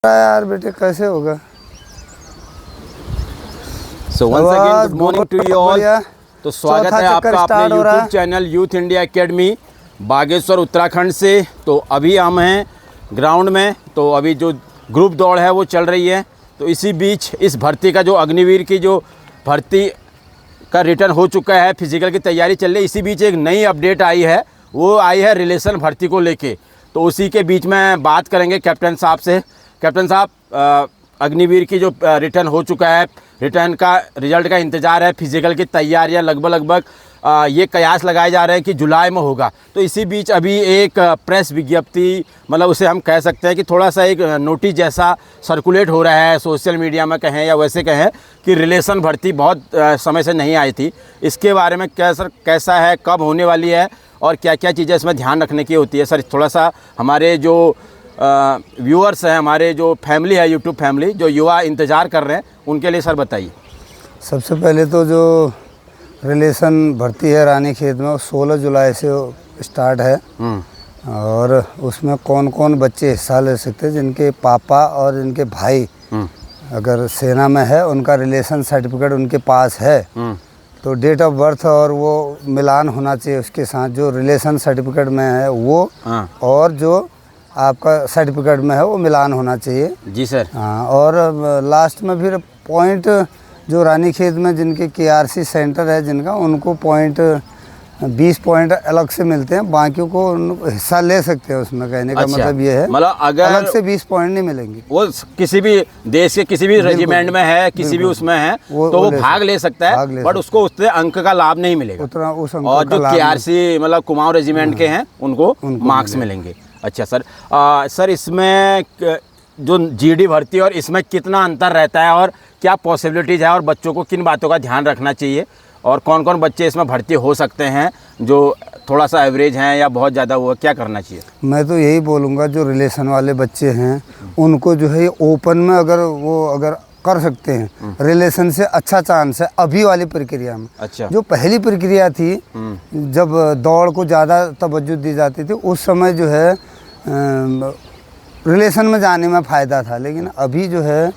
यार बेटे कैसे होगा। So once again good morning to you all. तो स्वागत है आपका अपने YouTube channel Youth India Academy Bageshwar Uttarakhand से। तो अभी हम हैं ग्राउंड में। तो अभी जो ग्रुप दौड़ है वो चल रही है। तो इसी बीच इस भर्ती का जो अग्निवीर की जो भर्ती का रिटर्न हो चुका है, फिजिकल की तैयारी चल रही है। इसी बीच एक नई अपडेट आई है, वो आई है रिलेशन भर्ती को लेके। तो उसी के बीच में बात करेंगे कैप्टन साहब से। कैप्टन साहब, अग्निवीर की जो रिटर्न हो चुका है, रिटर्न का रिजल्ट का इंतज़ार है, फिजिकल की तैयारियां लगभग ये कयास लगाए जा रहे हैं कि जुलाई में होगा। तो इसी बीच अभी एक प्रेस विज्ञप्ति, मतलब उसे हम कह सकते हैं कि थोड़ा सा एक नोटिस जैसा सर्कुलेट हो रहा है सोशल मीडिया में कहें या वैसे कहें कि रिलेशन भर्ती बहुत समय से नहीं आई थी। इसके बारे में कैसा है, कब होने वाली है और क्या क्या चीज़ें इसमें ध्यान रखने की होती है सर, थोड़ा सा हमारे जो व्यूअर्स हैं, हमारे जो फैमिली है, यूट्यूब फैमिली, जो युवा इंतज़ार कर रहे हैं, उनके लिए सर बताइए। सबसे पहले तो जो रिलेशन भर्ती है रानीखेत में, वो 16 जुलाई से स्टार्ट है। और उसमें कौन कौन बच्चे हिस्सा ले सकते हैं, जिनके पापा और इनके भाई अगर सेना में है, उनका रिलेशन सर्टिफिकेट उनके पास है तो डेट ऑफ बर्थ और वो मिलान होना चाहिए उसके साथ जो रिलेशन सर्टिफिकेट में है वो, और जो आपका सर्टिफिकेट में है वो मिलान होना चाहिए। जी सर। हाँ, और लास्ट में फिर पॉइंट जो रानीखेत में जिनके केआरसी सेंटर है जिनका, उनको पॉइंट 20 पॉइंट अलग से मिलते हैं, बाकियों को हिस्सा ले सकते हैं उसमें। कहने का मतलब ये है, मतलब अगर अलग से 20 पॉइंट नहीं मिलेंगे। वो किसी भी देश के किसी भी रेजिमेंट में है, किसी भी उसमें है, तो वो भाग ले सकता है, बट उसको उससे अंक का लाभ नहीं मिलेगा उतना उस अंक और का जो केआरसी मतलब कुमाऊं रेजिमेंट के हैं उनको मार्क्स मिलेंगे। अच्छा सर, सर इसमें जो जीडी भर्ती और इसमें कितना अंतर रहता है और क्या पॉसिबिलिटीज़ है और बच्चों को किन बातों का ध्यान रखना चाहिए और कौन कौन बच्चे इसमें भर्ती हो सकते हैं जो थोड़ा सा एवरेज हैं या बहुत ज़्यादा हुआ, क्या करना चाहिए? मैं तो यही बोलूँगा जो रिलेशन वाले बच्चे हैं उनको जो है ओपन में अगर कर सकते हैं, रिलेशन से अच्छा चांस है अभी वाली प्रक्रिया में। अच्छा। जो पहली प्रक्रिया थी जब दौड़ को ज़्यादा तवज्जो दी जाती थी, उस समय जो है रिलेशन में जाने में फ़ायदा था। लेकिन अभी जो है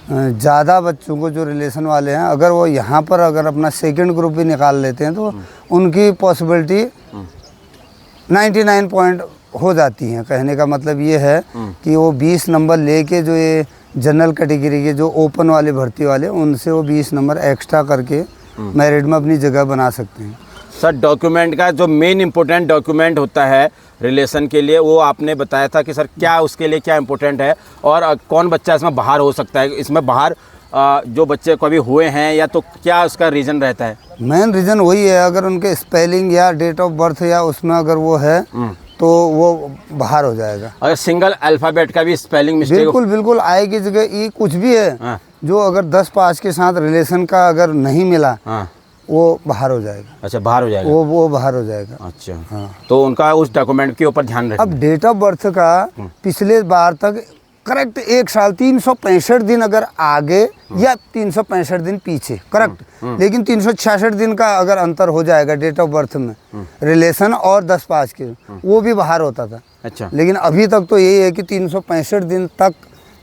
ज़्यादा बच्चों को जो रिलेशन वाले हैं, अगर वो यहाँ पर अगर अपना सेकंड ग्रुप भी निकाल लेते हैं तो उनकी पॉसिबिलिटी 99 पॉइंट हो जाती हैं। कहने का मतलब ये है कि वो 20 नंबर लेके जो ये जनरल कैटेगरी के जो ओपन वाले भर्ती वाले, उनसे वो 20 नंबर एक्स्ट्रा करके मेरिट में अपनी जगह बना सकते हैं। सर डॉक्यूमेंट का जो मेन इम्पोर्टेंट डॉक्यूमेंट होता है रिलेशन के लिए, वो आपने बताया था कि सर क्या उसके लिए क्या इम्पोर्टेंट है और कौन बच्चा इसमें बाहर हो सकता है? इसमें बाहर जो बच्चे कभी हुए हैं या तो क्या उसका रीज़न रहता है? मेन रीज़न वही है, अगर उनके स्पेलिंग या डेट ऑफ बर्थ या उसमें अगर वो है तो वो बाहर हो जाएगा। अगर सिंगल अल्फ़ाबेट का भी स्पेलिंग मिस्टेक बिल्कुल आई की जगह ई कुछ भी है, जो अगर 10 पास के साथ रिलेशन का अगर नहीं मिला वो बाहर हो जाएगा। अच्छा, बाहर हो जाएगा, वो बाहर हो जाएगा। अच्छा। हाँ, तो उनका उस डॉक्यूमेंट के ऊपर ध्यान रखें। अब डेट ऑफ बर्थ का पिछले बार तक करेक्ट 1 साल 365 दिन अगर आगे या 365 दिन पीछे करेक्ट, लेकिन 366 दिन का अगर अंतर हो जाएगा डेट ऑफ बर्थ में रिलेशन और 10 पास के, वो भी बाहर होता था। अच्छा। लेकिन अभी तक तो यही है कि 365 दिन तक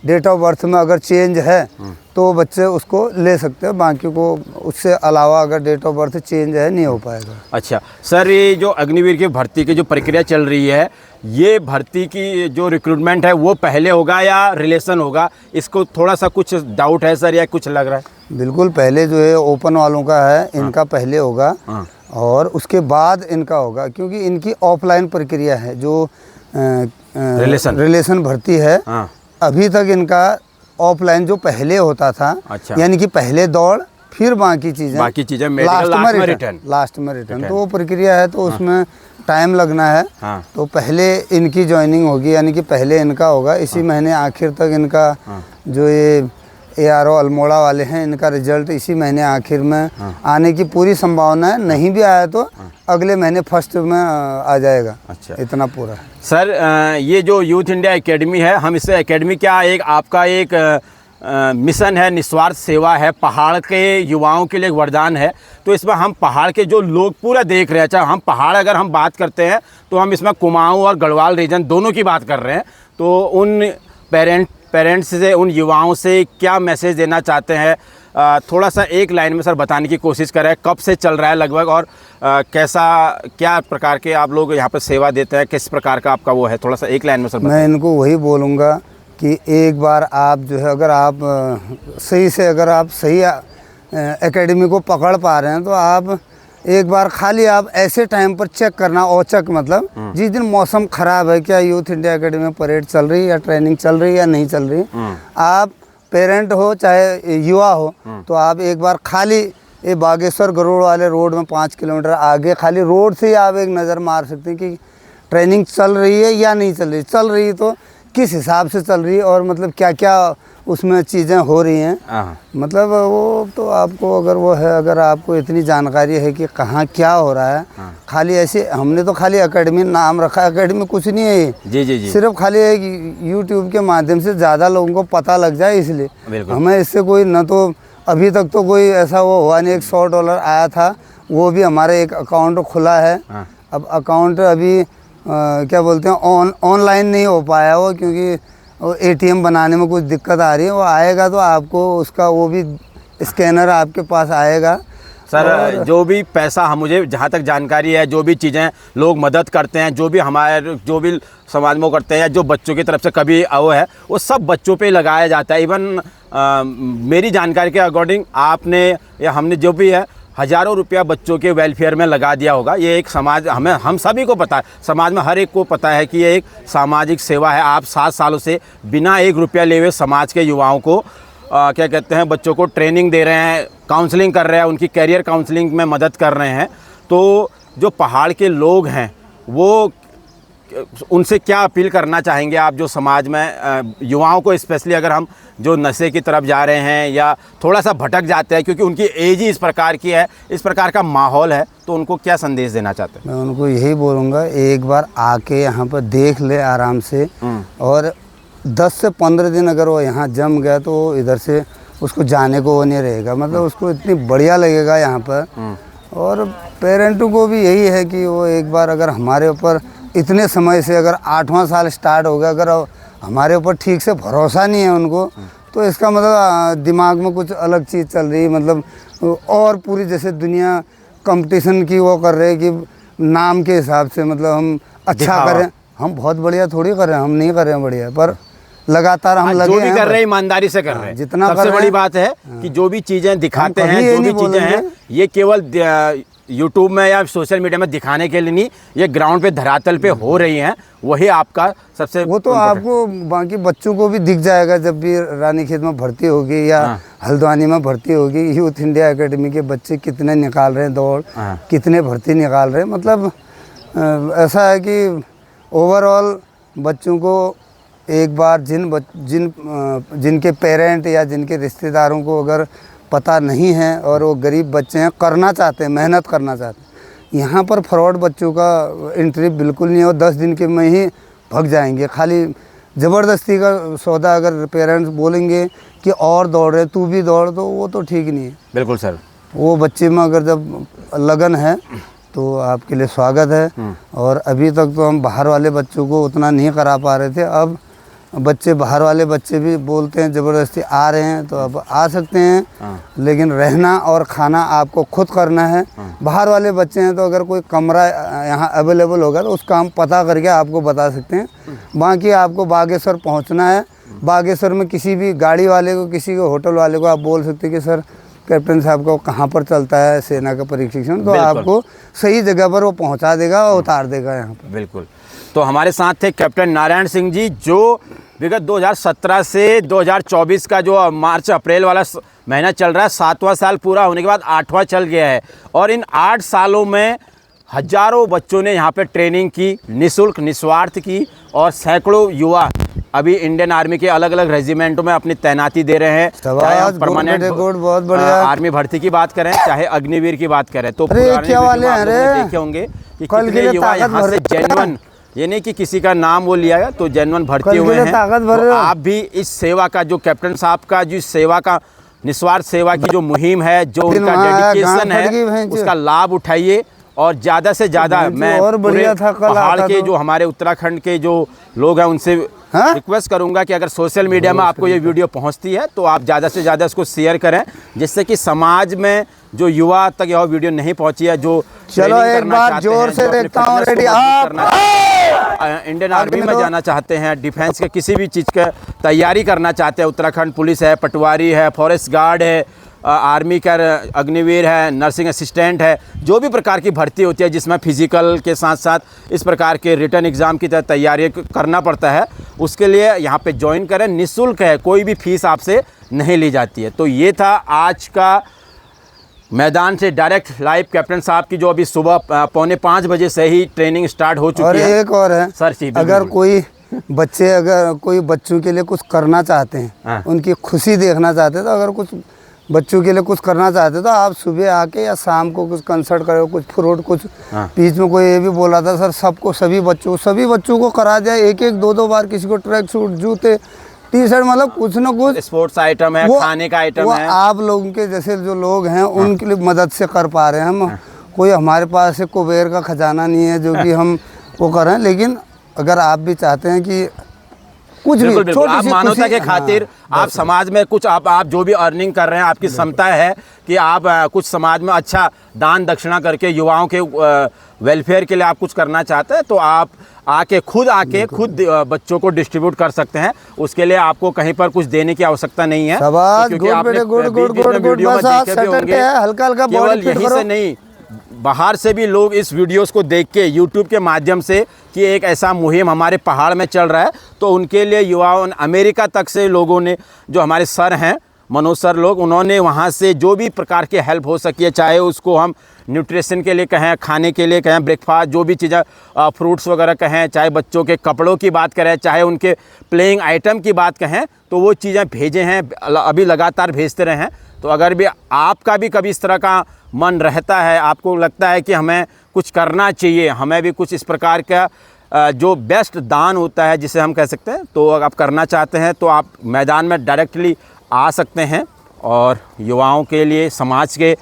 डेट ऑफ बर्थ में अगर चेंज है तो बच्चे उसको ले सकते हैं, बाकी को उससे अलावा अगर डेट ऑफ बर्थ चेंज है नहीं हो पाएगा। अच्छा सर, ये जो अग्निवीर की भर्ती की जो प्रक्रिया चल रही है, ये भर्ती की जो रिक्रूटमेंट है वो पहले होगा या रिलेशन होगा? इसको थोड़ा सा कुछ डाउट है सर या कुछ लग रहा है? बिल्कुल, पहले जो है ओपन वालों का है, इनका पहले होगा और उसके बाद इनका होगा, क्योंकि इनकी ऑफलाइन प्रक्रिया है जो रिलेशन भर्ती है। अभी तक इनका ऑफलाइन जो पहले होता था, अच्छा, यानी कि पहले दौड़ फिर बाकी चीज़ें लास्ट में रिटर्न, तो वो प्रक्रिया है, तो उसमें टाइम लगना है। तो पहले इनकी ज्वाइनिंग होगी, यानी कि पहले इनका होगा इसी महीने आखिर तक। इनका जो ये ARO अल्मोड़ा वाले हैं, इनका रिजल्ट इसी महीने आखिर में आने की पूरी संभावना है। नहीं भी आया तो अगले महीने फर्स्ट में आ जाएगा। अच्छा, इतना पूरा है सर। ये जो यूथ इंडिया एकेडमी है, हम इससे एकेडमी क्या एक आपका एक मिशन है, निस्वार्थ सेवा है, पहाड़ के युवाओं के लिए एक वरदान है। तो इसमें हम पहाड़ के जो लोग पूरा देख रहे हैं, चाहे हम पहाड़ अगर हम बात करते हैं तो हम इसमें कुमाऊं और गढ़वाल रीजन दोनों की बात कर रहे हैं। तो उन पेरेंट पेरेंट्स से, उन युवाओं से क्या मैसेज देना चाहते हैं? थोड़ा सा एक लाइन में सर बताने की कोशिश करें, कब से चल रहा है लगभग, और कैसा, क्या प्रकार के आप लोग यहाँ पर सेवा देते हैं, किस प्रकार का आपका वो है, थोड़ा सा एक लाइन में सर बताएं। मैं इनको वही बोलूँगा कि एक बार आप जो है, अगर आप सही से, अगर आप सही एकेडमी को पकड़ पा रहे हैं, तो आप एक बार खाली आप ऐसे टाइम पर चेक करना, औचक मतलब जिस दिन मौसम ख़राब है, क्या यूथ इंडिया एकेडमी में परेड चल रही है या ट्रेनिंग चल रही है या नहीं चल रही, आप पेरेंट हो चाहे युवा हो, तो आप एक बार खाली ये बागेश्वर गरुड़ वाले रोड में 5 किलोमीटर आगे खाली रोड से ही आप एक नज़र मार सकते हैं कि ट्रेनिंग चल रही है या नहीं चल रही, चल रही तो किस हिसाब से चल रही है, और मतलब क्या क्या उसमें चीज़ें हो रही हैं। मतलब वो तो आपको अगर वो है, अगर आपको इतनी जानकारी है कि कहाँ क्या हो रहा है, खाली ऐसे हमने तो खाली एकेडमी नाम रखा, एकेडमी कुछ नहीं है ये, जी, सिर्फ खाली एक यूट्यूब के माध्यम से ज़्यादा लोगों को पता लग जाए, इसलिए हमें इससे कोई न तो अभी तक तो कोई ऐसा वो हुआ नहीं। $100 आया था, वो भी हमारे एक अकाउंट खुला है। अब अकाउंट अभी क्या बोलते हैं, ऑनलाइन नहीं हो पाया वो, क्योंकि ATM बनाने में कुछ दिक्कत आ रही है। वो आएगा तो आपको उसका वो भी स्कैनर आपके पास आएगा। सर जो भी पैसा, हम मुझे जहाँ तक जानकारी है, जो भी चीज़ें लोग मदद करते हैं, जो भी हमारे जो भी समाज में करते हैं, या जो बच्चों की तरफ से कभी वो है, वो सब बच्चों पे लगाया जाता है। इवन मेरी जानकारी के अकॉर्डिंग आपने या हमने जो भी है, हज़ारों रुपया बच्चों के वेलफेयर में लगा दिया होगा। ये एक समाज, हम सभी को पता है, समाज में हर एक को पता है कि ये एक सामाजिक सेवा है। आप 7 सालों से बिना 1 रुपया लिए हुए समाज के युवाओं को क्या कहते हैं, बच्चों को ट्रेनिंग दे रहे हैं, काउंसलिंग कर रहे हैं, उनकी करियर काउंसलिंग में मदद कर रहे हैं। तो जो पहाड़ के लोग हैं, वो उनसे क्या अपील करना चाहेंगे आप, जो समाज में युवाओं को, स्पेशली अगर हम जो नशे की तरफ जा रहे हैं या थोड़ा सा भटक जाते हैं, क्योंकि उनकी एज ही इस प्रकार की है, इस प्रकार का माहौल है, तो उनको क्या संदेश देना चाहते हैं? मैं उनको यही बोलूँगा, एक बार आके यहाँ पर देख ले आराम से, और 10 से 15 दिन अगर वो यहाँ जम गया तो इधर से उसको जाने को वो नहीं रहेगा। मतलब उसको इतनी बढ़िया लगेगा यहाँ पर। और पेरेंटों को भी यही है कि वो एक बार अगर हमारे ऊपर इतने समय से, अगर 8वां साल स्टार्ट हो गया, अगर हमारे ऊपर ठीक से भरोसा नहीं है उनको, तो इसका मतलब दिमाग में कुछ अलग चीज़ चल रही है। मतलब और पूरी जैसे दुनिया कंपटीशन की वो कर रहे हैं कि नाम के हिसाब से, मतलब हम अच्छा करें, हम बहुत बढ़िया थोड़ी कर रहे हैं, हम नहीं कर रहे हैं बढ़िया, पर लगातार हम लगे जो भी कर रहे हैं ईमानदारी से कर रहे हैं। जितना सबसे बड़ी बात है कि जो भी चीज़ें दिखाते हैं, जो भी चीज़ें हैं, ये केवल यूट्यूब में या सोशल मीडिया में दिखाने के लिए नहीं, ये ग्राउंड पे, धरातल पे हो रही हैं, वही आपका सबसे, वो तो आपको बाकी बच्चों को भी दिख जाएगा जब भी रानीखेत में भर्ती होगी या हल्द्वानी में भर्ती होगी। यूथ इंडिया एकेडमी के बच्चे कितने निकाल रहे हैं दौड़, कितने भर्ती निकाल रहे हैं। मतलब ऐसा है कि ओवरऑल बच्चों को एक बार जिनके पेरेंट या जिनके रिश्तेदारों को अगर पता नहीं है और वो गरीब बच्चे हैं, करना चाहते हैं, मेहनत करना चाहते हैं, यहाँ पर फ्रॉड बच्चों का एंट्री बिल्कुल नहीं हो। 10 दिन के में ही भाग जाएंगे। खाली ज़बरदस्ती का सौदा अगर पेरेंट्स बोलेंगे कि और दौड़ रहे, तू भी दौड़, तो वो तो ठीक नहीं है। बिल्कुल सर। वो बच्चे में अगर जब लगन है तो आपके लिए स्वागत है। और अभी तक तो हम बाहर वाले बच्चों को उतना नहीं करा पा रहे थे, अब बच्चे, बाहर वाले बच्चे भी बोलते हैं ज़बरदस्ती आ रहे हैं, तो अब आ सकते हैं। लेकिन रहना और खाना आपको खुद करना है। बाहर वाले बच्चे हैं तो अगर कोई कमरा यहाँ अवेलेबल होगा तो उसका हम पता करके आपको बता सकते हैं। बाकी आपको बागेश्वर पहुँचना है। बागेश्वर में किसी भी गाड़ी वाले को, किसी को होटल वाले को आप बोल सकते हैं कि सर कैप्टन साहब को कहाँ पर चलता है सेना का प्रशिक्षण, तो आपको सही जगह पर वो पहुँचा देगा और उतार देगा यहाँ पर। बिल्कुल। तो हमारे साथ थे कैप्टन नारायण सिंह जी, जो विगत 2017 से 2024 का जो मार्च अप्रैल वाला महीना चल रहा है, 7वां साल पूरा होने के बाद 8वां चल गया है। और इन 8 सालों में हजारों बच्चों ने यहाँ पे ट्रेनिंग की, निःशुल्क, निस्वार्थ की, और सैकड़ों युवा अभी इंडियन आर्मी के अलग अलग रेजिमेंटों में अपनी तैनाती दे रहे हैं। चाहे हम परमानेंट बहुत बढ़िया आर्मी भर्ती की बात करें, चाहे अग्निवीर की बात करें, तो क्या वाले हैं देखे होंगे कि कितने युवा यहाँ से जेन्युइन, ये नहीं कि किसी का नाम वो लिया गया, तो जेन्युइन भर्ती हुए हैं। तो आप भी इस सेवा का, जो कैप्टन साहब का जो सेवा का, निस्वार्थ सेवा की जो मुहिम है, जो उनका डेडिकेशन है, उसका लाभ उठाइए। और ज़्यादा से ज़्यादा मैं पहाड़ के जो हमारे उत्तराखंड के जो लोग हैं उनसे हाँ? रिक्वेस्ट करूंगा कि अगर सोशल मीडिया में आपको ये वीडियो पहुंचती है तो आप ज़्यादा से ज़्यादा इसको शेयर करें, जिससे कि समाज में जो युवा तक यह वीडियो नहीं पहुंची है, जो चलो एक बार जोर से देखता हूँ, रेडी इंडियन आर्मी में जाना चाहते हैं, डिफेंस के किसी भी चीज़ का तैयारी करना चाहते हैं, उत्तराखंड पुलिस है, पटवारी है, फॉरेस्ट गार्ड है, आर्मी का अग्निवीर है, नर्सिंग असिस्टेंट है, जो भी प्रकार की भर्ती होती है जिसमें फिजिकल के साथ साथ इस प्रकार के रिटर्न एग्ज़ाम की तैयारी करना पड़ता है, उसके लिए यहाँ पे ज्वाइन करें। निःशुल्क है, कोई भी फीस आपसे नहीं ली जाती है। तो ये था आज का मैदान से डायरेक्ट लाइव कैप्टन साहब की, जो अभी सुबह 4:45 बजे से ही ट्रेनिंग स्टार्ट हो चुकी है। और एक और है सर, अगर कोई बच्चों के लिए कुछ करना चाहते हैं, हाँ। उनकी खुशी देखना चाहते हैं, तो अगर कुछ बच्चों के लिए कुछ करना चाहते हैं तो आप सुबह आके या शाम को कुछ कंसर्ट करो, कुछ फ्रूट, कुछ हाँ। बीच में कोई ये भी बोला था सर, सभी बच्चों को करा दिया, एक दो बार, किसी को ट्रैक सूट, जूते, टी शर्ट, मतलब कुछ ना कुछ स्पोर्ट्स आइटम है, खाने का आइटम है। आप लोगों के जैसे जो लोग हैं उनके लिए मदद से कर पा रहे हैं हम। कोई हमारे पास से कुबेर का खजाना नहीं है जो कि हम वो करें, लेकिन अगर आप भी चाहते हैं कि कुछ बिल्कुल, भी बिल्कुल। आप मानवता के खातिर, हाँ, आप समाज में कुछ, आप जो भी अर्निंग कर रहे हैं, आपकी क्षमता है कि आप कुछ समाज में अच्छा दान दक्षिणा करके युवाओं के वेलफेयर के लिए आप कुछ करना चाहते हैं, तो आप खुद बच्चों को डिस्ट्रीब्यूट कर सकते हैं। उसके लिए आपको कहीं पर कुछ देने की आवश्यकता नहीं है, क्योंकि आपने वीडियो में देखे भी होंगे, केवल यहीं से नहीं, बाहर से भी लोग इस वीडियोस को देख के यूट्यूब के माध्यम से कि एक ऐसा मुहिम हमारे पहाड़ में चल रहा है, तो उनके लिए युवाओं, अमेरिका तक से लोगों ने, जो हमारे सर हैं मनोज सर लोग, उन्होंने वहाँ से जो भी प्रकार के हेल्प हो सकी है, चाहे उसको हम न्यूट्रिशन के लिए कहें, खाने के लिए कहें, ब्रेकफास्ट, जो भी चीज़ें, फ्रूट्स वगैरह कहें, चाहे बच्चों के कपड़ों की बात करें, चाहे उनके प्लेइंग आइटम की बात कहें, तो वो चीज़ें भेजे हैं, अभी लगातार भेजते रहे हैं। तो अगर भी आपका भी कभी इस तरह का मन रहता है, आपको लगता है कि हमें कुछ करना चाहिए, हमें भी कुछ इस प्रकार का जो बेस्ट दान होता है जिसे हम कह सकते हैं, तो अगर आप करना चाहते हैं तो आप मैदान में डायरेक्टली आ सकते हैं और युवाओं के लिए, समाज के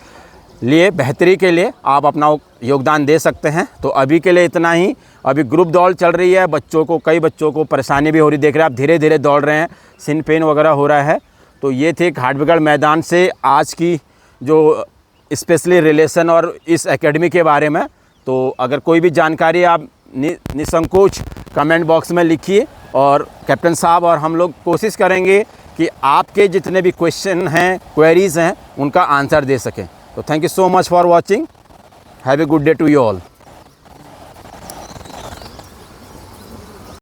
लिए, बेहतरी के लिए आप अपना योगदान दे सकते हैं। तो अभी के लिए इतना ही। अभी ग्रुप दौड़ चल रही है, कई बच्चों को परेशानी भी हो रही, देख रहे हैं आप, धीरे धीरे दौड़ रहे हैं, सिन पेन वगैरह हो रहा है। तो ये थे घाटबगड़ मैदान से आज की जो स्पेशली रिलेशन और इस एकेडमी के बारे में। तो अगर कोई भी जानकारी आप निसंकोच कमेंट बॉक्स में लिखिए, और कैप्टन साहब और हम लोग कोशिश करेंगे कि आपके जितने भी क्वेश्चन हैं, क्वेरीज़ हैं, उनका आंसर दे सकें। तो thank you so much for watching. Have a good day to you all.